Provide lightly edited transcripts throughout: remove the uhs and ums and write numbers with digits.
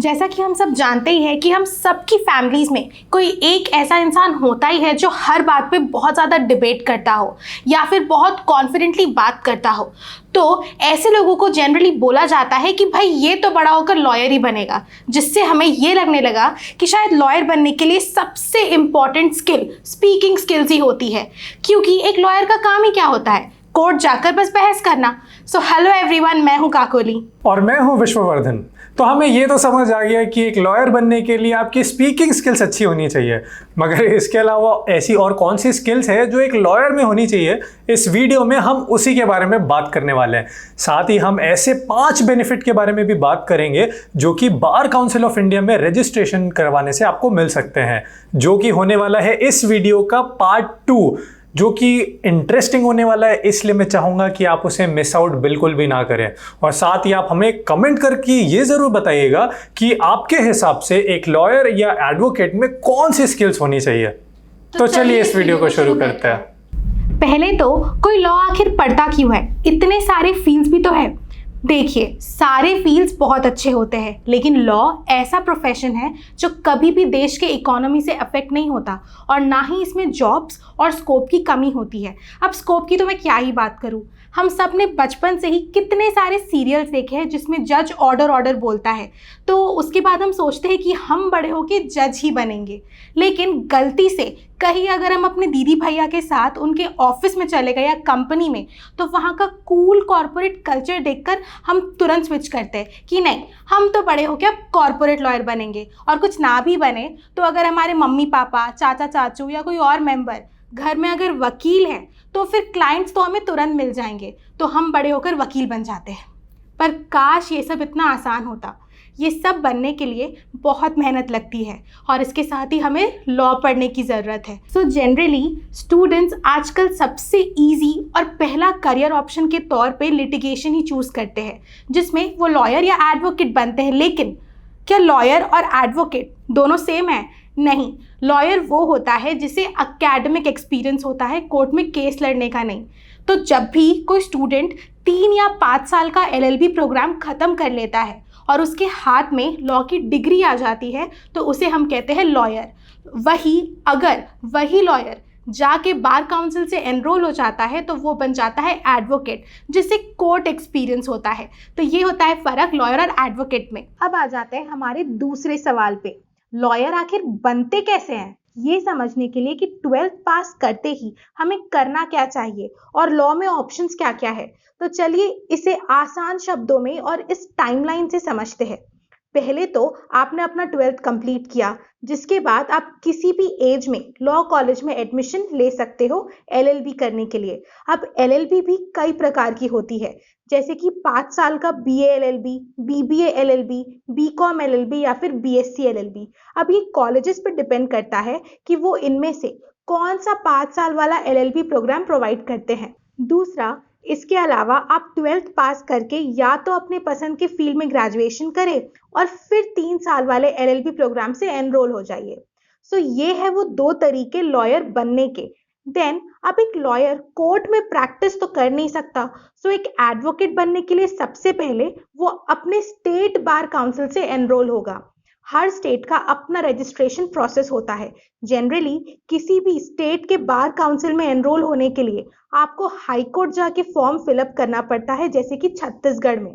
जैसा कि हम सब जानते ही हैं कि हम सबकी फैमिलीज़ में कोई एक ऐसा इंसान होता ही है जो हर बात पे बहुत ज़्यादा डिबेट करता हो या फिर बहुत कॉन्फिडेंटली बात करता हो। तो ऐसे लोगों को जनरली बोला जाता है कि भाई ये तो बड़ा होकर लॉयर ही बनेगा, जिससे हमें ये लगने लगा कि शायद लॉयर बनने के लिए सबसे इम्पॉर्टेंट स्किल स्पीकिंग स्किल्स ही होती है, क्योंकि एक लॉयर का काम ही क्या होता है, कोर्ट जाकर बस बहस करना। सो हेलो एवरीवन, मैं हूँ काकोली और मैं हूँ विश्ववर्धन। तो हमें ये तो समझ आ गया कि एक लॉयर बनने के लिए आपकी स्पीकिंग स्किल्स अच्छी होनी चाहिए, मगर इसके अलावा ऐसी और कौन सी स्किल्स है जो एक लॉयर में होनी चाहिए, इस वीडियो में हम उसी के बारे में बात करने वाले हैं। साथ ही हम ऐसे 5 बेनिफिट के बारे में भी बात करेंगे जो कि बार काउंसिल ऑफ इंडिया में रजिस्ट्रेशन करवाने से आपको मिल सकते हैं, जो कि होने वाला है इस वीडियो का पार्ट 2, जो कि इंटरेस्टिंग होने वाला है। इसलिए मैं चाहूँगा कि आप उसे मिस आउट बिल्कुल भी ना करें। और साथ ही आप हमें कमेंट करके ये ज़रूर बताइएगा कि आपके हिसाब से एक लॉयर या एडवोकेट में कौन सी स्किल्स होनी चाहिए। तो चलिए इस वीडियो को शुरू करते हैं। पहले तो कोई लॉ आखिर पढ़ता क्यों है? इतने सारे फील्ड्स भी तो है। देखिए, सारे फील्ड्स बहुत अच्छे होते हैं, लेकिन लॉ ऐसा प्रोफेशन है जो कभी भी देश के इकोनॉमी से अफेक्ट नहीं होता और ना ही इसमें जॉब्स और स्कोप की कमी होती है। अब स्कोप की तो मैं क्या ही बात करूं, हम सब ने बचपन से ही कितने सारे सीरियल्स देखे हैं जिसमें जज ऑर्डर बोलता है, तो उसके बाद हम सोचते हैं कि हम बड़े होके जज ही बनेंगे। लेकिन गलती से कहीं अगर हम अपने दीदी भैया के साथ उनके ऑफिस में चले गए या कंपनी में, तो वहाँ का कूल कॉर्पोरेट कल्चर देखकर हम तुरंत स्विच करते हैं कि नहीं, हम तो बड़े होके अब कॉर्पोरेट लॉयर बनेंगे। और कुछ ना भी बने तो अगर हमारे मम्मी पापा, चाचा चाचू या कोई और मेंबर घर में अगर वकील हैं, तो फिर क्लाइंट्स तो हमें तुरंत मिल जाएंगे, तो हम बड़े होकर वकील बन जाते हैं। पर काश ये सब इतना आसान होता। ये सब बनने के लिए बहुत मेहनत लगती है और इसके साथ ही हमें लॉ पढ़ने की ज़रूरत है। सो जनरली स्टूडेंट्स आजकल सबसे इजी और पहला करियर ऑप्शन के तौर पे लिटिगेशन ही चूज़ करते हैं, जिसमें वो लॉयर या एडवोकेट बनते हैं। लेकिन क्या लॉयर और एडवोकेट दोनों सेम है? नहीं, लॉयर वो होता है जिसे एकेडमिक एक्सपीरियंस होता है, कोर्ट में केस लड़ने का नहीं। तो जब भी कोई स्टूडेंट 3 या 5 साल का LLB प्रोग्राम ख़त्म कर लेता है और उसके हाथ में लॉ की डिग्री आ जाती है, तो उसे हम कहते हैं लॉयर। अगर वही लॉयर जाके बार काउंसिल से एनरोल हो जाता है, तो वो बन जाता है एडवोकेट, जिससे कोर्ट एक्सपीरियंस होता है। तो ये होता है फ़र्क लॉयर और एडवोकेट में। अब आ जाते हैं हमारे दूसरे सवाल पे, लॉयर आखिर बनते कैसे हैं? ये समझने के लिए कि 12th पास करते ही हमें करना क्या चाहिए और लॉ में ऑप्शंस क्या क्या है, तो चलिए इसे आसान शब्दों में और इस टाइमलाइन से समझते हैं। पहले तो आपने अपना 12th कंप्लीट किया, जिसके बाद आप किसी भी एज में लॉ कॉलेज में एडमिशन ले सकते हो LLB करने के लिए। अब LLB भी कई प्रकार की होती है, जैसे कि 5 साल का BA LLB, BBA LLB, BCom LLB या फिर BSc LLB। अब ये कॉलेजेस पर डिपेंड करता है कि वो इनमें से कौन सा 5 साल वाला LLB प्रोग्राम प्रोवाइड करते हैं। दूसरा, इसके अलावा आप 12th पास करके या तो अपने पसंद के फील्ड में ग्रेजुएशन करें और फिर 3 साल वाले LLB प्रोग्राम से एनरोल हो जाइए। सो ये है वो 2 तरीके लॉयर बनने के। देन अब एक लॉयर कोर्ट में प्रैक्टिस तो कर नहीं सकता, सो एक एडवोकेट बनने के लिए सबसे पहले वो अपने स्टेट बार काउंसिल से एनरोल होगा। हर स्टेट का अपना रजिस्ट्रेशन प्रोसेस होता है। जनरली किसी भी स्टेट के बार काउंसिल में एनरोल होने के लिए आपको हाई कोर्ट जाके फॉर्म फिलअप करना पड़ता है, जैसे कि छत्तीसगढ़ में।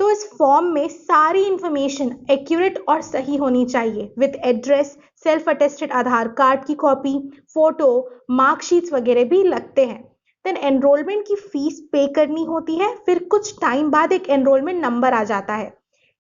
तो इस फॉर्म में सारी इंफॉर्मेशन एक्यूरेट और सही होनी चाहिए, with address, self attested Aadhaar card की कॉपी, फोटो, मार्कशीट्स वगैरह भी लगते हैं। देन एनरोलमेंट की फीस पे करनी होती है, फिर कुछ टाइम बाद एक एनरोलमेंट नंबर आ जाता है।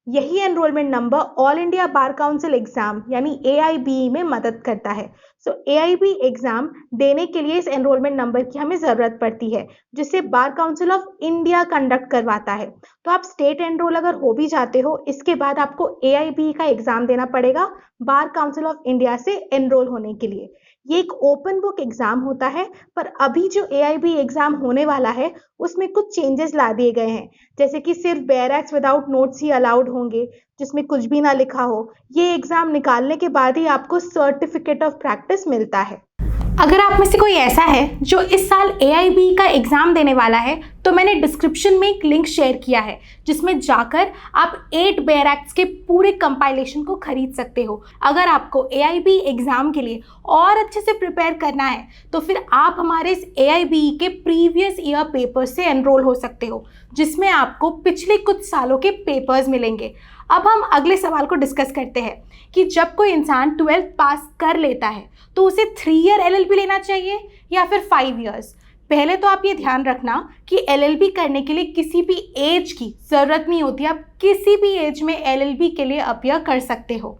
यही enrolment number all India bar council exam यानी AIBE में मदद करता है। सो AIB एग्जाम देने के लिए इस एनरोलमेंट नंबर की हमें ज़रूरत पड़ती है, जिसे bar council of India conduct करवाता है। तो आप स्टेट एनरोल अगर हो भी जाते हो, इसके बाद आपको AIBE का एग्जाम देना पड़ेगा बार काउंसिल ऑफ इंडिया से एनरोल होने के लिए। ये एक ओपन बुक एग्जाम होता है, पर अभी जो AIB एग्जाम होने वाला है उसमें कुछ चेंजेस ला दिए गए हैं, जैसे कि सिर्फ बेयर एक्ट्स विदाउट नोट्स ही अलाउड होंगे, जिसमें कुछ भी ना लिखा हो। ये एग्जाम निकालने के बाद ही आपको सर्टिफिकेट ऑफ प्रैक्टिस मिलता है। अगर आप में से कोई ऐसा है जो इस साल AIB का एग्ज़ाम देने वाला है तो मैंने डिस्क्रिप्शन में एक लिंक शेयर किया है जिसमें जाकर आप 8 बेयर एक्ट्स के पूरे कंपाइलेशन को खरीद सकते हो। अगर आपको AIB एग्ज़ाम के लिए और अच्छे से प्रिपेयर करना है तो फिर आप हमारे इस AIB के प्रीवियस ईयर पेपर से एनरोल हो सकते हो जिसमें आपको पिछले कुछ सालों के पेपर्स मिलेंगे। अब हम अगले सवाल को डिस्कस करते हैं कि जब कोई इंसान 12th पास कर लेता है तो उसे 3 ईयर LLB लेना चाहिए या फिर 5 इयर्स। पहले तो आप ये ध्यान रखना कि LLB करने के लिए किसी भी एज की ज़रूरत नहीं होती। आप किसी भी एज में LLB के लिए अपीयर कर सकते हो।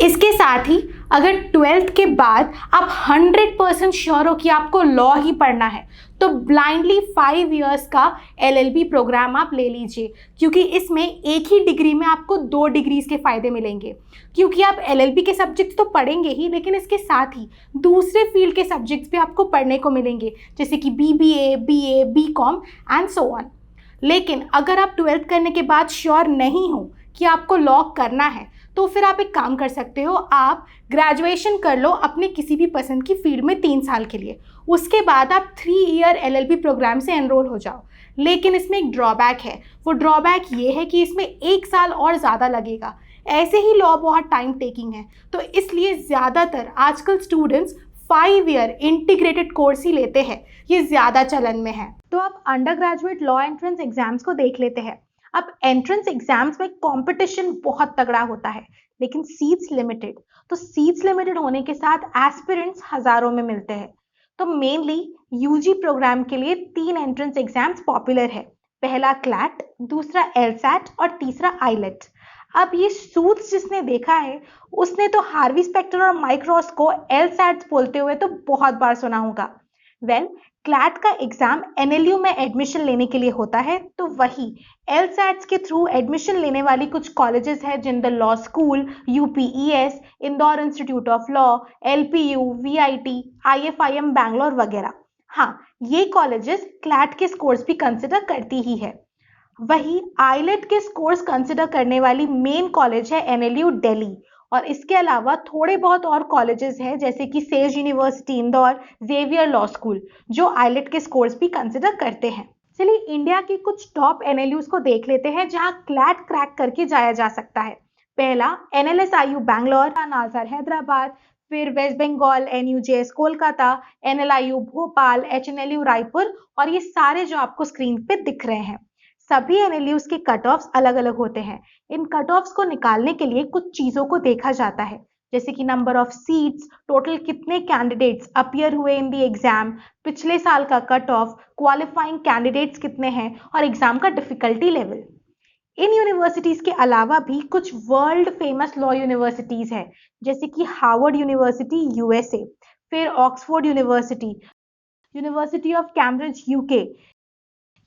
इसके साथ ही अगर 12th के बाद आप 100% श्योर हो कि आपको लॉ ही पढ़ना है तो ब्लाइंडली 5 इयर्स का LLB प्रोग्राम आप ले लीजिए, क्योंकि इसमें एक ही डिग्री में आपको 2 डिग्रीज के फ़ायदे मिलेंगे। क्योंकि आप LLB के सब्जेक्ट्स तो पढ़ेंगे ही, लेकिन इसके साथ ही दूसरे फील्ड के सब्जेक्ट्स भी आपको पढ़ने को मिलेंगे, जैसे कि BBA, BA, BCom and so on. लेकिन अगर आप 12th करने के बाद श्योर नहीं हो कि आपको लॉ करना है तो फिर आप एक काम कर सकते हो, आप ग्रेजुएशन कर लो अपने किसी भी पसंद की फील्ड में 3 साल के लिए। उसके बाद आप 3 ईयर LLB प्रोग्राम से एनरोल हो जाओ। लेकिन इसमें एक ड्रॉबैक है। वो ड्रॉबैक ये है कि इसमें 1 साल और ज़्यादा लगेगा। ऐसे ही लॉ बहुत टाइम टेकिंग है, तो इसलिए ज़्यादातर आजकल स्टूडेंट्स 5 ईयर इंटीग्रेटेड कोर्स ही लेते हैं। ये ज़्यादा चलन में है। तो अब under graduate law entrance exams को देख लेते हैं। अब एंट्रेंस एग्जाम्स में कंपटीशन बहुत तगड़ा होता है, लेकिन सीट्स लिमिटेड। तो सीट्स लिमिटेड होने के साथ एस्पिरेंट्स हज़ारों में मिलते हैं। तो मेनली UG प्रोग्राम के लिए 3 एंट्रेंस एग्जाम्स पॉपुलर है। पहला CLAT, दूसरा LSAT और तीसरा IELTS। अब ये सूट्स जिसने देखा है उसने तो हार्वी स्पेक्टर और माइक रॉस को LSATs बोलते हुए तो बहुत बार सुना होगा। CLAT का एग्जाम NLU में एडमिशन लेने के लिए होता है, तो वही LSATs के थ्रू एडमिशन लेने वाली कुछ कॉलेजेस हैं, Jindal law school, UPES, Indore institute of law, LPU, VIT, IFIM Bangalore वगैरह। हाँ, ये कॉलेजेस CLAT के स्कोर्स भी कंसिडर करती ही है। वही IELTS के स्कोर्स कंसिडर करने वाली मेन कॉलेज है NLU दिल्ली, और इसके अलावा थोड़े बहुत और कॉलेजेस हैं जैसे कि Sage university Indore, Xavier law school, जो IELTS के स्कोर्स भी कंसिडर करते हैं। चलिए इंडिया के कुछ टॉप NLUs को देख लेते हैं जहां CLAT क्रैक करके जाया जा सकता है। पहला NLSIU बैंगलोर, नालसार हैदराबाद, फिर west Bengal NUJS Kolkata, NLIU Bhopal, HNLU Raipur, और ये सारे जो आपको स्क्रीन पे दिख रहे हैं। सभी NLUs के कट ऑफ्स अलग अलग होते हैं। इन कट ऑफ्स को निकालने के लिए कुछ चीज़ों को देखा जाता है, जैसे कि नंबर ऑफ सीट्स, टोटल कितने कैंडिडेट्स अपीयर हुए इन दी एग्जाम, पिछले साल का कट ऑफ, क्वालिफाइंग कैंडिडेट्स कितने हैं और एग्जाम का डिफिकल्टी लेवल। इन यूनिवर्सिटीज़ के अलावा भी कुछ वर्ल्ड फेमस लॉ यूनिवर्सिटीज़ हैं, जैसे कि हार्वर्ड यूनिवर्सिटी USA, फिर Oxford university, university of Cambridge UK,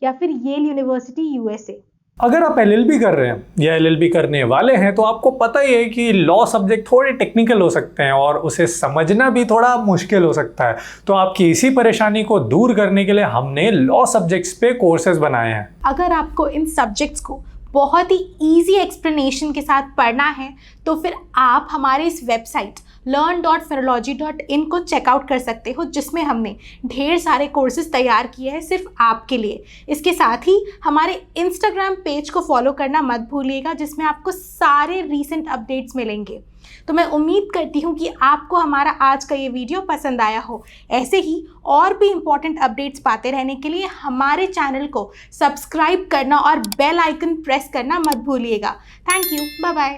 या फिर येल यूनिवर्सिटी USA। अगर आप LLB कर रहे हैं या LLB करने वाले हैं तो आपको पता ही है कि लॉ सब्जेक्ट थोड़े टेक्निकल हो सकते हैं और उसे समझना भी थोड़ा मुश्किल हो सकता है। तो आपकी इसी परेशानी को दूर करने के लिए हमने लॉ सब्जेक्ट्स पे कोर्सेज बनाए हैं। अगर आपको इन सब्जेक्ट्स को बहुत ही इजी एक्सप्लेनेशन के साथ पढ़ना है तो फिर आप हमारे इस वेबसाइट learn.philology.in को चेकआउट कर सकते हो, जिसमें हमने ढेर सारे कोर्सेज तैयार किए हैं सिर्फ आपके लिए। इसके साथ ही हमारे इंस्टाग्राम पेज को फॉलो करना मत भूलिएगा, जिसमें आपको सारे रीसेंट अपडेट्स मिलेंगे। तो मैं उम्मीद करती हूँ कि आपको हमारा आज का ये वीडियो पसंद आया हो। ऐसे ही और भी इम्पॉर्टेंट अपडेट्स पाते रहने के लिए हमारे चैनल को सब्सक्राइब करना और बेल आइकन प्रेस करना मत भूलिएगा। Thank you, bye bye.